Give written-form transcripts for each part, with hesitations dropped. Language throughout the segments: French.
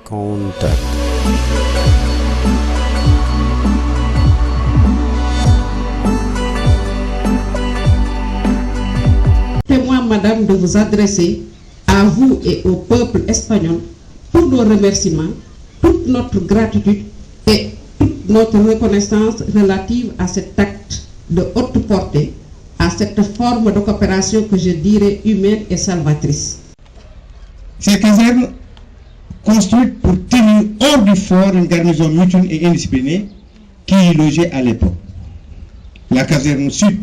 Contact. Permettez-moi, Madame, de vous adresser à vous et au peuple espagnol tous nos remerciements, toute notre gratitude et toute notre reconnaissance relative à cet acte de haute portée, à cette forme de coopération que je dirais humaine et salvatrice. Ces casernes, construites pour tenir hors du fort une garnison mutine et indisciplinée qui y logeait à l'époque. La caserne sud,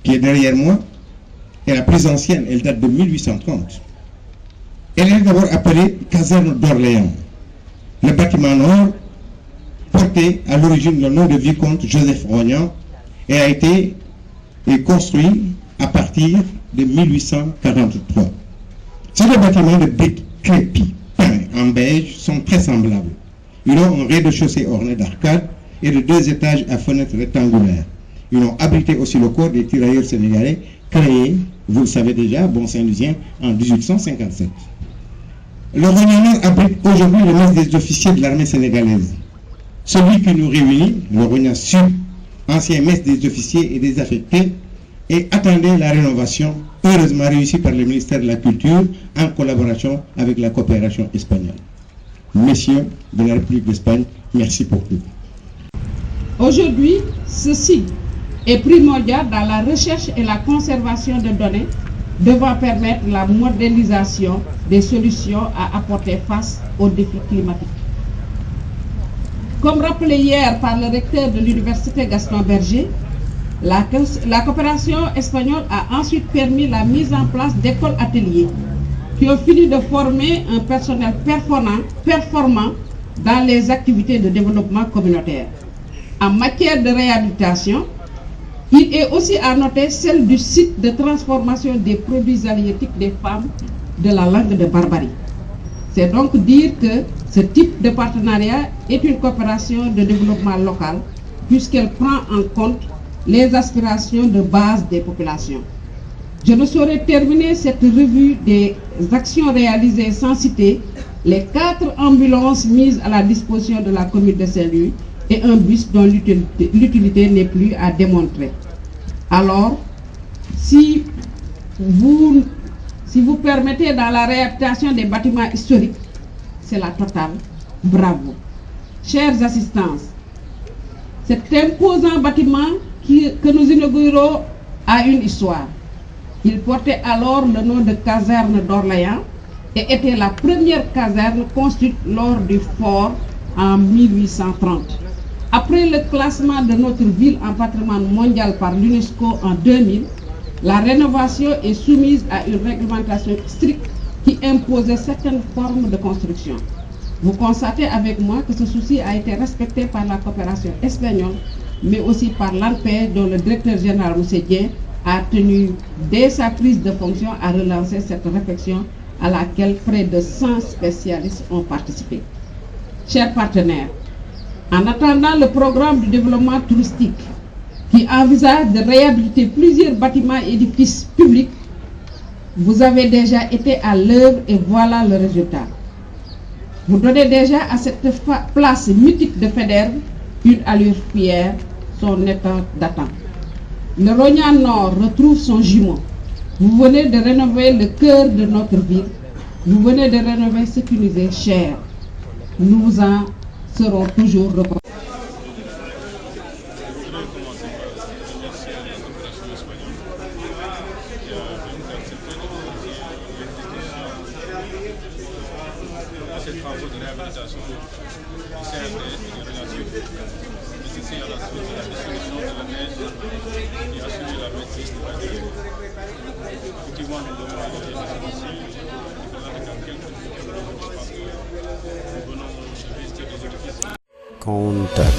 qui est derrière moi, est la plus ancienne, elle date de 1830. Elle est d'abord appelée caserne d'Orléans. Le bâtiment nord portait à l'origine le nom de vicomte Joseph Rognan et a été construit à partir de 1843. Ces deux bâtiments de briques crépies peints en beige sont très semblables. Ils ont un rez-de-chaussée orné d'arcades et de 2 étages à fenêtres rectangulaires. Ils ont abrité aussi le corps des tirailleurs sénégalais créés, vous le savez déjà, bon Saint-Lucien, en 1857. Le Rognan abrite aujourd'hui le mess des officiers de l'armée sénégalaise. Celui qui nous réunit, le Rognan Sud, ancien mess des officiers et des affectés, et attendait la rénovation, heureusement réussie par le ministère de la Culture en collaboration avec la coopération espagnole. Messieurs de la République d'Espagne, merci pour tout. Aujourd'hui, ceci est primordial dans la recherche et la conservation de données devant permettre la modélisation des solutions à apporter face aux défis climatiques. Comme rappelé hier par le recteur de l'Université Gaston Berger, la coopération espagnole a ensuite permis la mise en place d'écoles ateliers qui ont fini de former un personnel performant dans les activités de développement communautaire. En matière de réhabilitation, il est aussi à noter celle du site de transformation des produits halieutiques des femmes de la langue de Barbarie. C'est donc dire que ce type de partenariat est une coopération de développement local puisqu'elle prend en compte les aspirations de base des populations. Je ne saurais terminer cette revue des actions réalisées sans citer les 4 ambulances mises à la disposition de la commune de Saint-Louis et un bus dont l'utilité n'est plus à démontrer. Alors, si vous permettez dans la réhabilitation des bâtiments historiques, c'est la totale. Bravo. Chers assistants, cet imposant bâtiment que nous inaugurons a une histoire. Il portait alors le nom de caserne d'Orléans et était la première caserne construite lors du fort en 1830. Après le classement de notre ville en patrimoine mondial par l'UNESCO en 2000, la rénovation est soumise à une réglementation stricte qui imposait certaines formes de construction. Vous constatez avec moi que ce souci a été respecté par la coopération espagnole, mais aussi par l'ANPE dont le directeur général M. Dien a tenu dès sa prise de fonction à relancer cette réflexion à laquelle près de 100 spécialistes ont participé. Chers partenaires, en attendant le programme de développement touristique qui envisage de réhabiliter plusieurs bâtiments et édifices publics, vous avez déjà été à l'œuvre et voilà le résultat. Vous donnez déjà à cette place mythique de Faidherbe une allure fière, son état datant. Le Rognan Nord retrouve son jumeau. Vous venez de rénover le cœur de notre ville. Vous venez de rénover ce qui nous est cher. Nous vous en serons toujours reconnaissants. Ces travaux de réhabilitation du CRD et des relations nécessaires à la dissolution de la neige et assurer la maîtrise de la durée. Effectivement, nous devons aller ici, dans quelques jours, parce que nous venons de visiter des édifices. Contact.